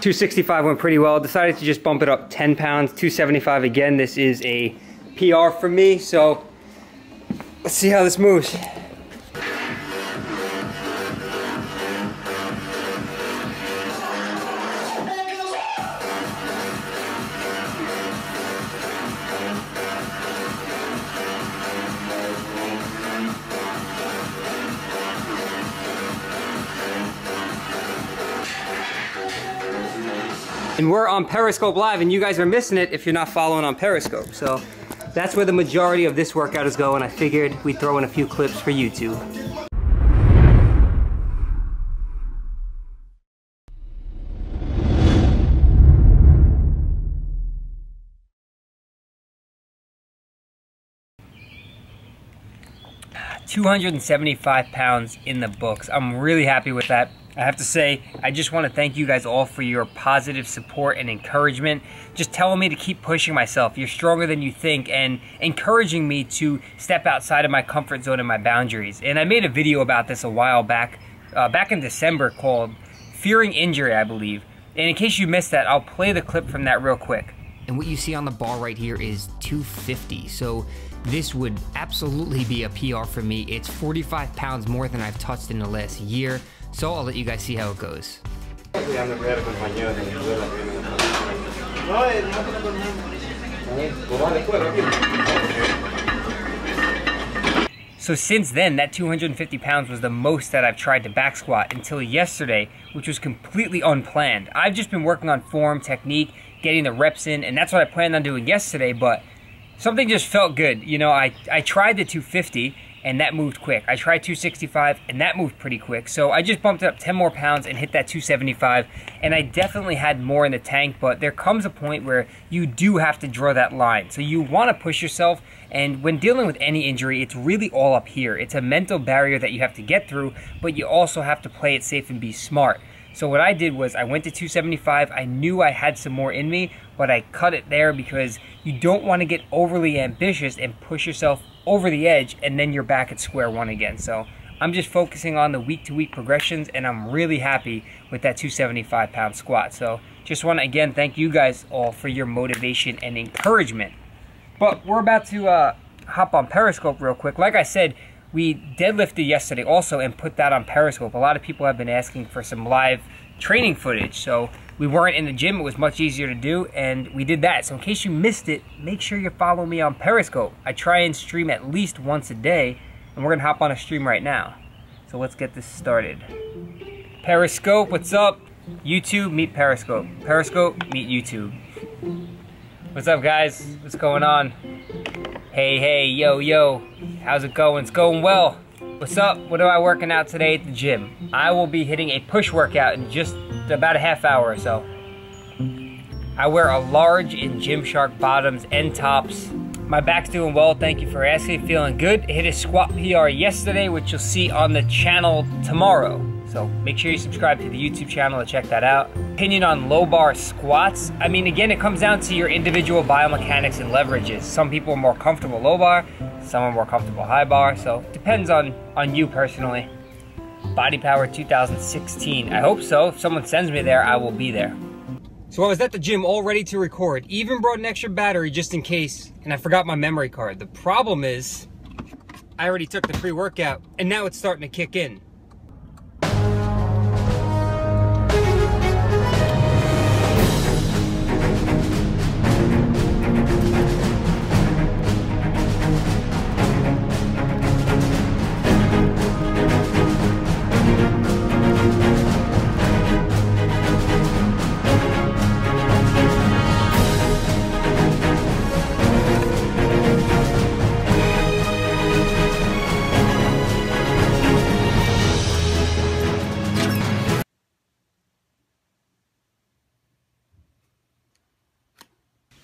265 went pretty well. Decided to just bump it up 10 pounds, 275 again. This is a PR for me, so let's see how this moves. And we're on Periscope Live, and you guys are missing it if you're not following on Periscope. So that's where the majority of this workout is going. I figured we'd throw in a few clips for YouTube. $275 pounds in the books. I'm really happy with that. I have to say, I just want to thank you guys all for your positive support and encouragement. Just telling me to keep pushing myself. You're stronger than you think, and encouraging me to step outside of my comfort zone and my boundaries. And I made a video about this a while back, back in December, called Fearing Injury, I believe. And in case you missed that, I'll play the clip from that real quick. And what you see on the bar right here is 250. So this would absolutely be a PR for me. It's 45 pounds more than I've touched in the last year. So I'll let you guys see how it goes. So since then, that 250 pounds was the most that I've tried to back squat until yesterday, which was completely unplanned. I've just been working on form, technique, getting the reps in, and that's what I planned on doing yesterday, but something just felt good. You know, I tried the 250, and that moved quick. I tried 265, and that moved pretty quick. So I just bumped it up 10 more pounds and hit that 275, and I definitely had more in the tank, but there comes a point where you do have to draw that line. So you want to push yourself, and when dealing with any injury, it's really all up here. It's a mental barrier that you have to get through, but you also have to play it safe and be smart. So what I did was I went to 275. I knew I had some more in me, but I cut it there because you don't want to get overly ambitious and push yourself over the edge, and then you're back at square one again. So I'm just focusing on the week-to-week progressions, and I'm really happy with that 275 pound squat. So just want to again thank you guys all for your motivation and encouragement. But we're about to hop on Periscope real quick. Like I said, we deadlifted yesterday also and put that on Periscope. A lot of people have been asking for some live training footage, so we weren't in the gym. It was much easier to do, and we did that. So in case you missed it, make sure you follow me on Periscope. I try and stream at least once a day, and we're gonna hop on a stream right now. So let's get this started. Periscope, what's up? YouTube, meet Periscope. Periscope, meet YouTube. What's up, guys? What's going on? Hey, hey, yo, yo. How's it going? It's going well. What's up? What am I working out today at the gym? I will be hitting a push workout in just about a half hour or so. I wear a large in Gymshark bottoms and tops. My back's doing well, thank you for asking. Feeling good. Hit a squat PR yesterday, which you'll see on the channel tomorrow. So make sure you subscribe to the YouTube channel to check that out. Opinion on low bar squats. I mean, again, it comes down to your individual biomechanics and leverages. Some people are more comfortable low bar, some are more comfortable high bar. So it depends on you personally. Body Power 2016. I hope so. If someone sends me there, I will be there. So I was at the gym all ready to record. Even brought an extra battery just in case, and I forgot my memory card. The problem is, I already took the pre-workout, and now it's starting to kick in.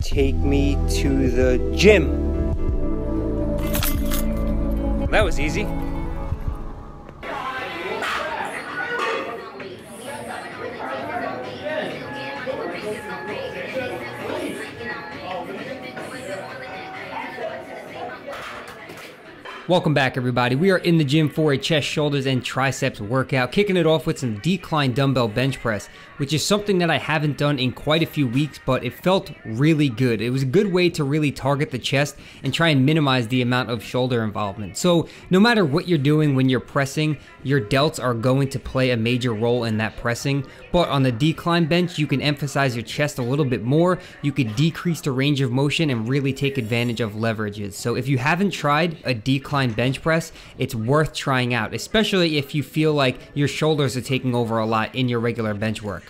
Take me to the gym. That was easy. Welcome back, everybody. We are in the gym for a chest, shoulders, and triceps workout, kicking it off with some decline dumbbell bench press, which is something that I haven't done in quite a few weeks, but it felt really good. It was a good way to really target the chest and try and minimize the amount of shoulder involvement. So no matter what you're doing when you're pressing, your delts are going to play a major role in that pressing. But on the decline bench, you can emphasize your chest a little bit more. You could decrease the range of motion and really take advantage of leverages. So if you haven't tried a decline bench press, it's worth trying out, especially if you feel like your shoulders are taking over a lot in your regular bench work.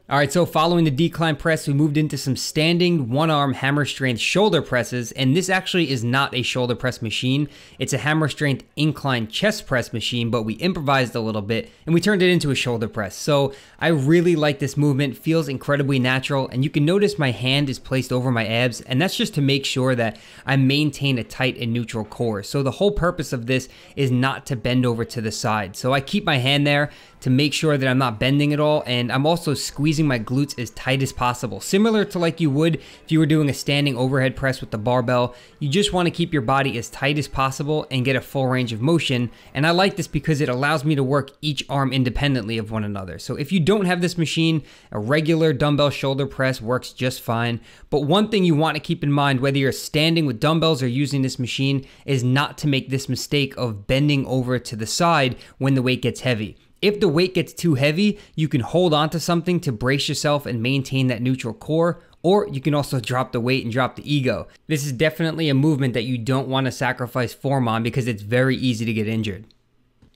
Alright, so following the decline press, we moved into some standing one-arm hammer strength shoulder presses, and this actually is not a shoulder press machine. It's a hammer strength incline chest press machine, but we improvised a little bit and we turned it into a shoulder press. So I really like this movement, feels incredibly natural, and you can notice my hand is placed over my abs, and that's just to make sure that I maintain a tight and neutral core. So the whole purpose of this is not to bend over to the side. So I keep my hand there to make sure that I'm not bending at all, and I'm also squeezing my glutes as tight as possible. Similar to like you would if you were doing a standing overhead press with the barbell, you just want to keep your body as tight as possible and get a full range of motion. And I like this because it allows me to work each arm independently of one another. So if you don't have this machine, a regular dumbbell shoulder press works just fine. But one thing you want to keep in mind, whether you're standing with dumbbells or using this machine, is not to make this mistake of bending over to the side when the weight gets heavy. If the weight gets too heavy, you can hold on to something to brace yourself and maintain that neutral core, or you can also drop the weight and drop the ego. This is definitely a movement that you don't want to sacrifice form on because it's very easy to get injured.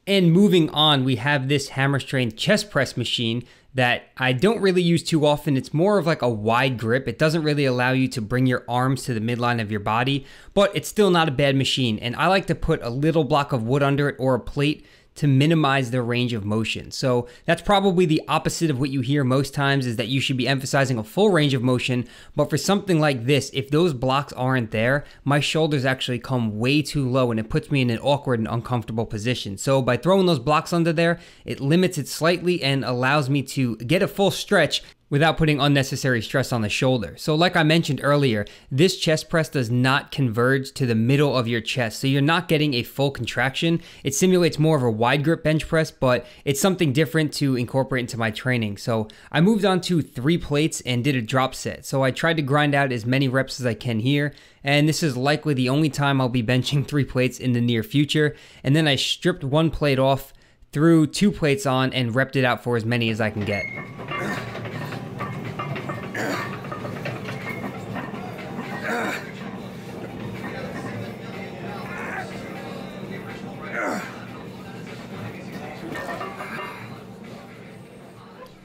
And moving on, we have this hammer strength chest press machine that I don't really use too often. It's more of like a wide grip. It doesn't really allow you to bring your arms to the midline of your body, but it's still not a bad machine. And I like to put a little block of wood under it or a plate to minimize the range of motion. So that's probably the opposite of what you hear most times, is that you should be emphasizing a full range of motion. But for something like this, if those blocks aren't there, my shoulders actually come way too low and it puts me in an awkward and uncomfortable position. So by throwing those blocks under there, it limits it slightly and allows me to get a full stretch without putting unnecessary stress on the shoulder. So like I mentioned earlier, this chest press does not converge to the middle of your chest, so you're not getting a full contraction. It simulates more of a wide grip bench press, but it's something different to incorporate into my training. So I moved on to 3 plates and did a drop set. So I tried to grind out as many reps as I can here, and this is likely the only time I'll be benching 3 plates in the near future. And then I stripped 1 plate off, threw 2 plates on, and repped it out for as many as I can get.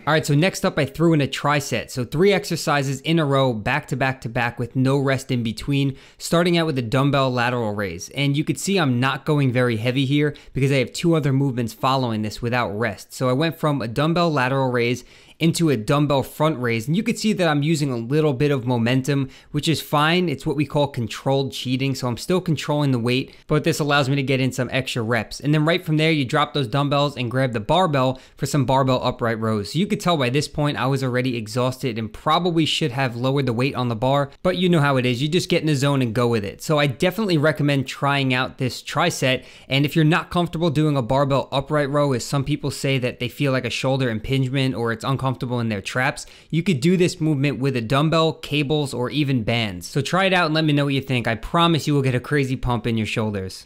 Alright, so next up I threw in a tri-set. So 3 exercises in a row, back to back to back with no rest in between, starting out with a dumbbell lateral raise. And you could see I'm not going very heavy here because I have 2 other movements following this without rest. So I went from a dumbbell lateral raise into a dumbbell front raise, and you could see that I'm using a little bit of momentum, which is fine. It's what we call controlled cheating, so I'm still controlling the weight, but this allows me to get in some extra reps. And then right from there, you drop those dumbbells and grab the barbell for some barbell upright rows. So you could tell by this point I was already exhausted and probably should have lowered the weight on the bar, but you know how it is. You just get in the zone and go with it. So I definitely recommend trying out this tri-set. And if you're not comfortable doing a barbell upright row, as some people say that they feel like a shoulder impingement or it's uncomfortable in their traps, you could do this movement with a dumbbell, cables, or even bands. So try it out and let me know what you think. I promise you will get a crazy pump in your shoulders.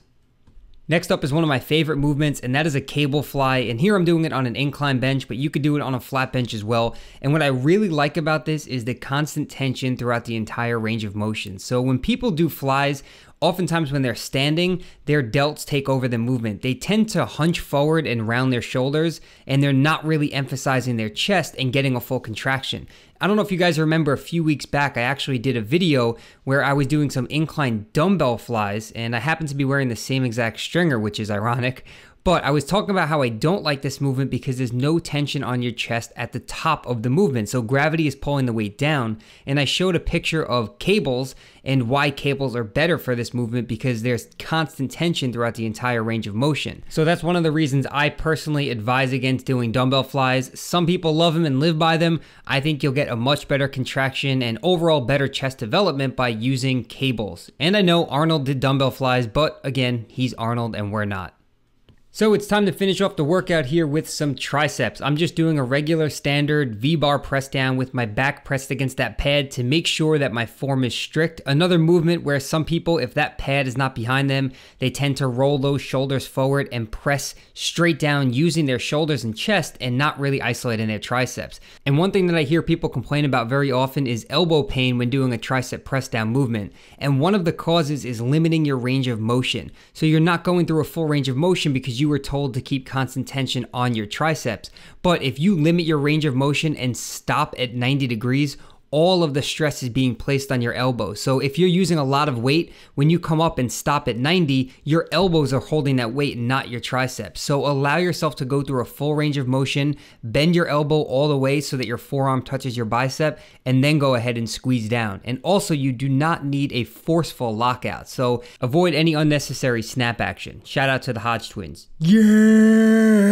Next up is one of my favorite movements, and that is a cable fly. And here I'm doing it on an incline bench, but you could do it on a flat bench as well. And what I really like about this is the constant tension throughout the entire range of motion. So when people do flies, oftentimes when they're standing, their delts take over the movement. They tend to hunch forward and round their shoulders, and they're not really emphasizing their chest and getting a full contraction. I don't know if you guys remember, a few weeks back, I actually did a video where I was doing some incline dumbbell flies, and I happened to be wearing the same exact stringer, which is ironic. But I was talking about how I don't like this movement because there's no tension on your chest at the top of the movement. So gravity is pulling the weight down. And I showed a picture of cables and why cables are better for this movement because there's constant tension throughout the entire range of motion. So that's one of the reasons I personally advise against doing dumbbell flies. Some people love them and live by them. I think you'll get a much better contraction and overall better chest development by using cables. And I know Arnold did dumbbell flies, but again, he's Arnold and we're not. So it's time to finish off the workout here with some triceps. I'm just doing a regular standard V-bar press down with my back pressed against that pad to make sure that my form is strict. Another movement where some people, if that pad is not behind them, they tend to roll those shoulders forward and press straight down using their shoulders and chest and not really isolating their triceps. And one thing that I hear people complain about very often is elbow pain when doing a tricep press down movement. And one of the causes is limiting your range of motion. So you're not going through a full range of motion because you were told to keep constant tension on your triceps. But if you limit your range of motion and stop at 90 degrees, all of the stress is being placed on your elbows. So if you're using a lot of weight, when you come up and stop at 90, your elbows are holding that weight, not your triceps. So allow yourself to go through a full range of motion, bend your elbow all the way so that your forearm touches your bicep, and then go ahead and squeeze down. And also, you do not need a forceful lockout. So avoid any unnecessary snap action. Shout out to the Hodge twins. Yeah!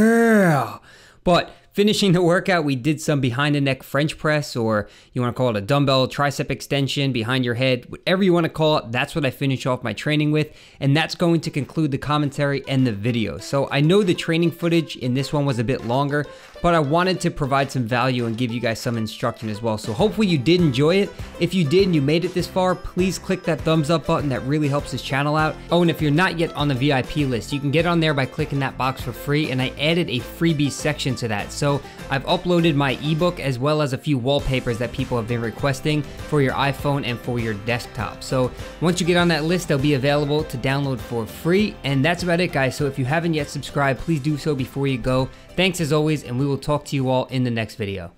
But finishing the workout, we did some behind the neck French press, or you want to call it a dumbbell tricep extension behind your head, whatever you want to call it. That's what I finish off my training with, and that's going to conclude the commentary and the video. So I know the training footage in this one was a bit longer, but I wanted to provide some value and give you guys some instruction as well. So hopefully you did enjoy it. If you did and you made it this far, please click that thumbs up button. That really helps this channel out. Oh, and if you're not yet on the VIP list, you can get on there by clicking that box for free, and I added a freebie section to that. So I've uploaded my ebook as well as a few wallpapers that people have been requesting for your iPhone and for your desktop. So once you get on that list, they'll be available to download for free. And that's about it, guys. So if you haven't yet subscribed, please do so before you go. Thanks as always, and we will talk to you all in the next video.